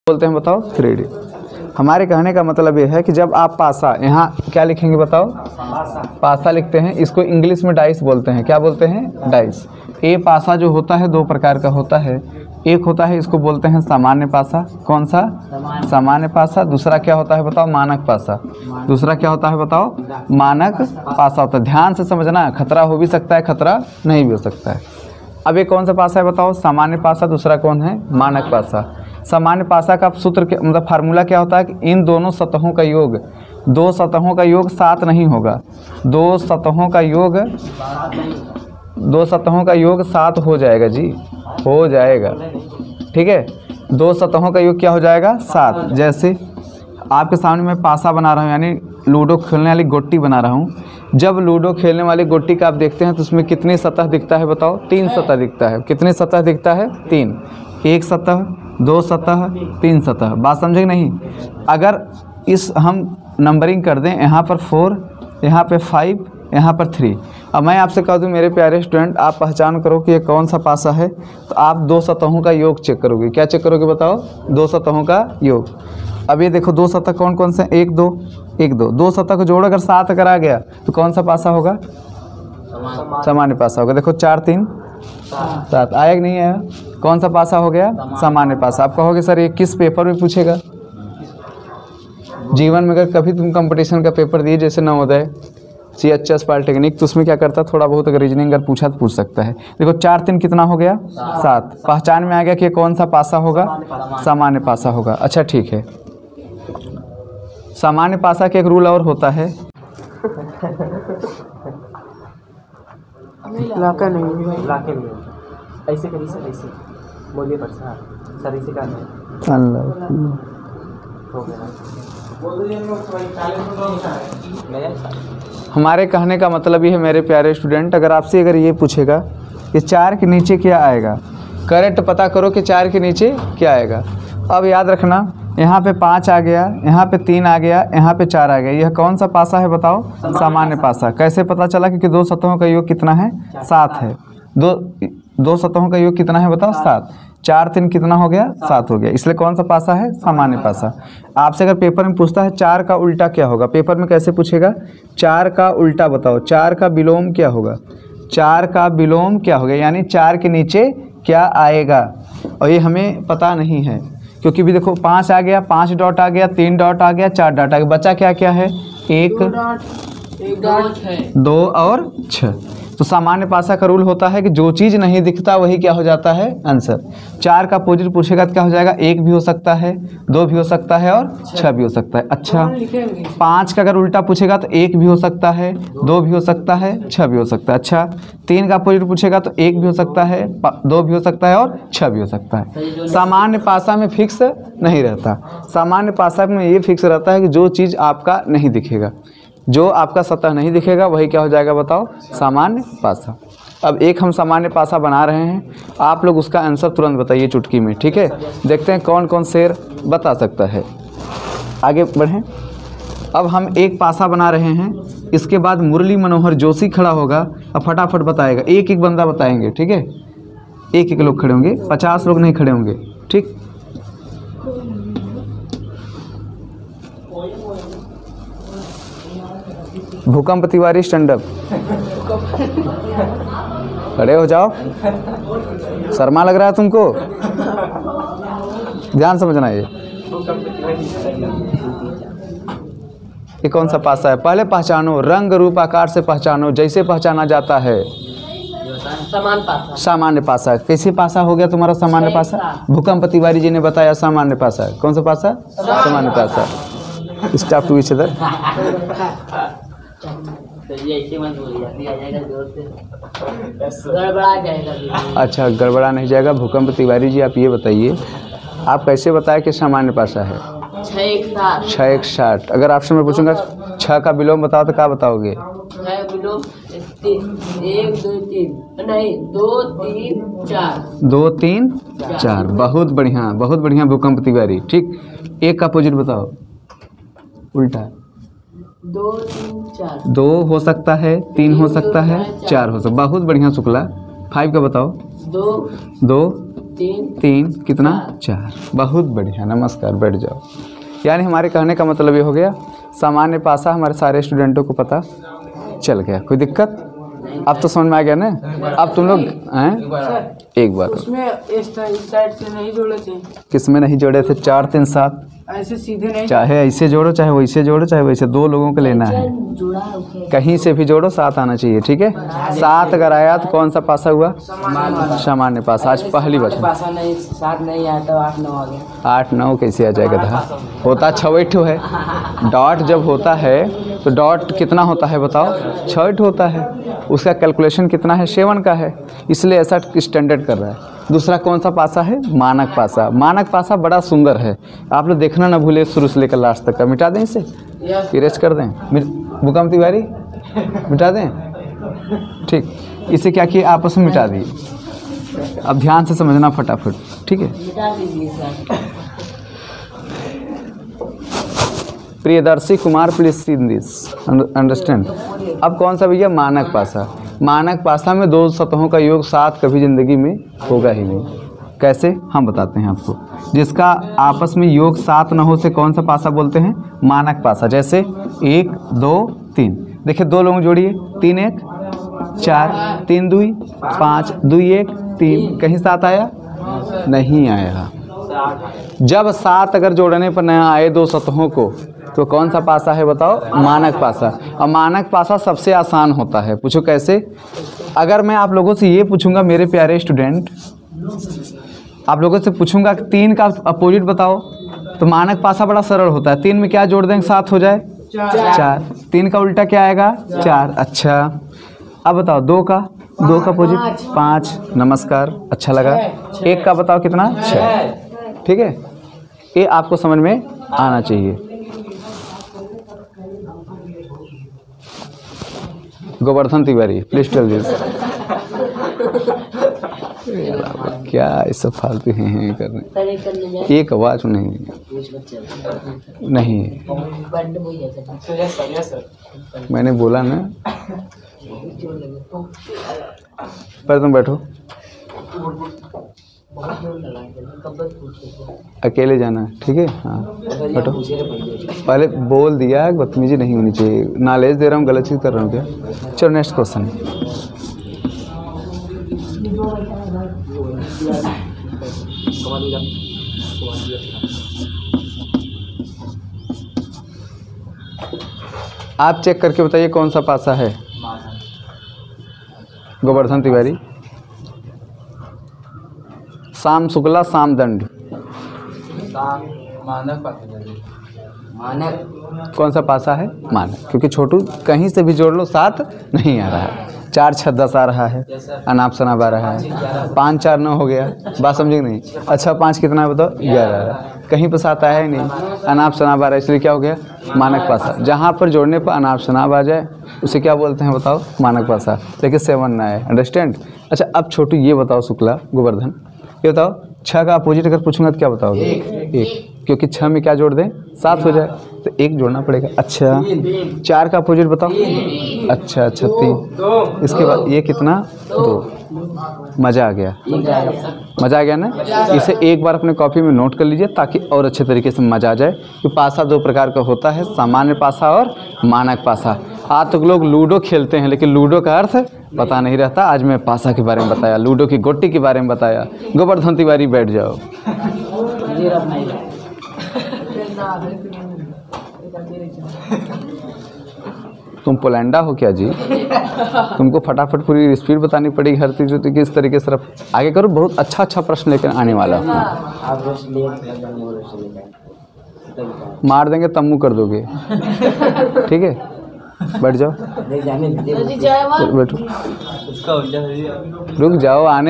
बोलते हैं बताओ 3D। हमारे कहने का मतलब ये है कि जब आप पासा, यहाँ क्या लिखेंगे बताओ, पासा लिखते हैं, इसको इंग्लिश में डाइस बोलते हैं। क्या बोलते हैं? डाइस। ये पासा जो होता है दो प्रकार का होता है। एक होता है इसको बोलते हैं सामान्य पासा। कौन सा? सामान्य पासा। दूसरा क्या होता है बताओ? मानक पासा। दूसरा क्या होता है बताओ? मानक पासा होता है। ध्यान से समझना, खतरा हो भी सकता है, खतरा नहीं भी हो सकता है। अब ये कौन सा पासा है बताओ? सामान्य पासा। दूसरा कौन है? मानक पासा। सामान्य पासा का सूत्र के मतलब फार्मूला क्या होता है कि इन दोनों सतहों का योग, दो सतहों का योग 7 नहीं होगा। दो सतहों का योग 7 हो जाएगा जी, हो जाएगा। ठीक है, दो सतहों का योग क्या हो जाएगा? 7। जैसे आपके सामने मैं पासा बना रहा हूँ, यानी लूडो खेलने वाली गोटी बना रहा हूँ। जब लूडो खेलने वाली गोटी का आप देखते हैं तो उसमें कितनी सतह दिखता है बताओ? 3 सतह दिखता है। कितनी सतह दिखता है? 3। 1 सतह, 2 सतह, 3 सतह। बात समझे नहीं? अगर इस हम नंबरिंग कर दें, यहाँ पर 4, यहाँ पे 5, यहाँ पर 3। अब मैं आपसे कह दूं मेरे प्यारे स्टूडेंट, आप पहचान करो कि ये कौन सा पासा है, तो आप दो सतहों का योग चेक करोगे। क्या चेक करोगे बताओ? दो सतहों का योग। अब ये देखो दो सतह कौन कौन से? 1 2 1 2। दो सतह को जोड़ अगर 7 अगर आ गया तो कौन सा पासा होगा? सामान्य पासा होगा। देखो 4 3 7 आया कि नहीं आया? कौन सा पासा हो गया? सामान्य पासा। आप कहोगे सर ये किस पेपर में पूछेगा? जीवन में अगर कभी तुम कंपटीशन का पेपर दिए, जैसे नवोदय, CHS पॉलिटेक्निक, तो उसमें क्या करता थोड़ा बहुत अगर रीजनिंग अगर पूछा तो पूछ सकता है। देखो 4 3 कितना हो गया? 7। पहचान में आ गया कि कौन सा पासा होगा? सामान्य पासा होगा। अच्छा ठीक है, सामान्य पासा के एक रूल और होता है। लाका नहीं, लाके नहीं ऐसे करी सर, ऐसे बोलिए पर सर ऐसे का नहीं अल्लाह हो गया। हमारे कहने का मतलब ये है मेरे प्यारे स्टूडेंट, अगर आपसे अगर ये पूछेगा कि 4 के नीचे क्या आएगा, करेक्ट पता करो कि 4 के नीचे क्या आएगा। अब याद रखना, यहाँ पे 5 आ गया, यहाँ पे 3 आ गया, यहाँ पे 4 आ गया। यह कौन सा पासा है बताओ? सामान्य पासा। कैसे पता चला? क्योंकि दो सतहों का योग कितना है? 7 है। दो सतहों का योग कितना है बताओ? 7। 4 3 कितना हो गया? 7 हो गया। इसलिए कौन सा पासा है? सामान्य पासा। आपसे अगर पेपर में पूछता है 4 का उल्टा क्या होगा, पेपर में कैसे पूछेगा? 4 का उल्टा बताओ, 4 का विलोम क्या होगा? 4 का विलोम क्या होगा, यानी 4 के नीचे क्या आएगा? और ये हमें पता नहीं है, क्योंकि भी देखो 5 आ गया, 5 डॉट आ गया, 3 डॉट आ गया, 4 डॉट आ गया। बचा क्या क्या है? 1 2 और 6। तो सामान्य पासा का रूल होता है कि जो चीज़ नहीं दिखता वही क्या हो जाता है? आंसर। 4 का अपोजिट पूछेगा तो क्या हो जाएगा? 1 भी हो सकता है, 2 भी हो सकता है और 6 भी हो सकता है। अच्छा, 5 का अगर उल्टा पूछेगा तो 1 भी हो सकता है, 2 भी हो सकता है, 6 भी हो सकता है। अच्छा, 3 का अपोजिट पूछेगा तो 1 भी हो सकता है, 2 भी हो सकता है और 6 भी हो सकता है। सामान्य पासा में फिक्स नहीं रहता। सामान्य पासा में ये फिक्स रहता है कि जो चीज़ आपका नहीं दिखेगा, जो आपका सतह नहीं दिखेगा वही क्या हो जाएगा बताओ? सामान्य पासा। अब एक हम सामान्य पासा बना रहे हैं, आप लोग उसका आंसर तुरंत बताइए चुटकी में। ठीक है, देखते हैं कौन कौन शेर बता सकता है। आगे बढ़ें। अब हम एक पासा बना रहे हैं, इसके बाद मुरली मनोहर जोशी खड़ा होगा और फटाफट बताएगा। एक एक बंदा बताएंगे, ठीक है? एक एक लोग खड़े होंगे, 50 लोग नहीं खड़े होंगे। ठीक, भूकंप तिवारी स्टैंड अप, खड़े हो जाओ। शर्मा लग रहा है तुमको? ध्यान समझना, ये कौन सा पासा है? पहले पहचानो, रंग रूप आकार से पहचानो, जैसे पहचाना जाता है। सामान्य पासा। कैसे पासा हो गया तुम्हारा सामान्य पासा? भूकंप तिवारी जी ने बताया सामान्य पासा। कौन सा पासा? सामान्य पासा। Stop to each other. अच्छा, गड़बड़ा नहीं जाएगा। भूकंप तिवारी जी आप ये बताइए, आप कैसे बताया कि सामान्य पासा है? 6 1 60। अगर आपसे मैं पूछूंगा 6 का विलोम बताओ तो क्या बताओगे? 1 2 3 नहीं 2 3 4 2 3 4। बहुत बढ़िया, बहुत बढ़िया भूकंप तिवारी। ठीक, एक का अपोजिट बताओ, उल्टा। 2 3 4। 2 हो सकता है, 3 हो सकता है, 4 हो सकता है। बहुत बढ़िया शुक्ला। 5 का बताओ। 2 2 तीन 3 कितना 4। बहुत बढ़िया, नमस्कार, बैठ जाओ। यानी हमारे कहने का मतलब ये हो गया, सामान्य पासा हमारे सारे स्टूडेंटों को पता चल गया। कोई दिक्कत? अब तो समझ में आ गया ना? अब तुम लोग हैं एक बार उसमें इस साइड से नहीं जोड़े थे, किस में नहीं जोड़े थे? 4 3 7, ऐसे सीधे नहीं। चाहे ऐसे जोड़ो चाहे वैसे जोड़ो चाहे वैसे, 2 लोगों को लेना है। कहीं से भी जोड़ो 7 आना चाहिए, ठीक है? 7 अगर आया तो कौन सा पासा हुआ? सामान्य पासा। आज पहली बार पासा नहीं, 7 नहीं आया तो 8 9 आ गया। 8 9 कैसे आ जाएगा? था होता 6 है। डॉट जब होता है तो डॉट कितना होता है बताओ? 6 होता है। उसका कैलकुलेशन कितना है? 7 का है, इसलिए ऐसा स्टैंडर्ड कर रहा है। दूसरा कौन सा पासा है? मानक पासा। मानक पासा बड़ा सुंदर है, आप लोग देखना ना भूले शुरू से लेकर लास्ट तक का। मिटा दें इसे, इरेज कर दें, मुकाम तिवारी मिटा दें, ठीक। इसे क्या किए? आपस में मिटा दिए। अब ध्यान से समझना फटाफट, ठीक है? मिटा दीजिए sir. Priyadarshi Kumar, please see this, understand. अब कौन सा भैया? मानक पासा। मानक पासा में 2 सतहों का योग 7 कभी जिंदगी में होगा ही नहीं। कैसे? हम बताते हैं आपको। जिसका आपस में योग 7 न हो से कौन सा पासा बोलते हैं? मानक पासा। जैसे 1 2 3, देखिए 2 लोगों जोड़िए, 3 1 4, 3 2 5, 2 1 3, कहीं 7 आया? नहीं आया। जब 7 अगर जोड़ने पर न आए 2 सतहों को तो कौन सा पासा है बताओ? मानक पासा। और मानक पासा सबसे आसान होता है। पूछो कैसे? अगर मैं आप लोगों से ये पूछूंगा मेरे प्यारे स्टूडेंट, आप लोगों से पूछूंगा कि 3 का अपोजिट बताओ, तो मानक पासा बड़ा सरल होता है। 3 में क्या जोड़ देंगे 7 हो जाए? 4। 3 का उल्टा क्या आएगा? 4। अच्छा, अब बताओ 2 का अपोजिट? 5। नमस्कार, अच्छा लगा। 1 का बताओ कितना? 6। ठीक है, ये आपको समझ में आना चाहिए। Govardhan Tiwari, please tell this. क्या ऐसा फालतू हैं कर रहे? एक आवाज नहीं मैंने बोला ना। पर तुम बैठो, अकेले जाना है, ठीक है? हाँ बैठो। पहले बोल दिया, बदतमीजी नहीं होनी चाहिए। नॉलेज दे रहा हूँ, गलत चीज़ कर रहा हूँ क्या? चलो नेक्स्ट क्वेश्चन। आप चेक करके बताइए कौन सा पासा है? गोवर्धन तिवारी। शाम शुक्ला, शाम दंड। मानक कौन सा पासा है? मानक, क्योंकि छोटू कहीं से भी जोड़ लो 7 नहीं आ रहा है। 4 6 10 आ रहा है, अनाप शनाप आ रहा है। 5 4 9 हो गया, बात समझे नहीं? अच्छा 5 कितना है बताओ? 11। कहीं पर 7 आया ही नहीं, अनाप शनाप आ रहा है, इसलिए क्या हो गया? मानक पासा। जहाँ पर जोड़ने पर अनाप शनाप आ जाए उसे क्या बोलते हैं बताओ? मानक पासा। लेकिन 7 ना आए, अंडरस्टैंड? अच्छा अब छोटू ये बताओ, शुक्ला गोवर्धन ये बताओ, 6 का अपोजिट अगर पूछूंगा तो क्या बताओगे? 1, क्योंकि 6 में क्या जोड़ दें? 7 हो जाए, तो 1 जोड़ना पड़ेगा। अच्छा 4 का अपोजिट बताओ? अच्छा 3। इसके बाद ये कितना? 2। मज़ा आ गया, मज़ा आ गया ना? इसे एक बार अपने कॉपी में नोट कर लीजिए ताकि और अच्छे तरीके से मज़ा आ जाए। कि पासा 2 प्रकार का होता है, सामान्य पासा और मानक पासा। आज तो लोग लूडो खेलते हैं लेकिन लूडो का अर्थ पता नहीं रहता। आज मैं पासा के बारे में बताया, लूडो की गोटी के बारे में बताया। गोवर्धन तिवारी बैठ जाओ। तुम पोलैंडा हो क्या जी? तुमको फटाफट पूरी स्पीड बतानी पड़ेगी हर चीज़ तो किस तरीके से आगे करो। बहुत अच्छा अच्छा प्रश्न लेकर आने वाला हूँ। मार देंगे तम्मू कर दोगे, ठीक है? बैठ जाओ, बैठो, रुक जाओ, आने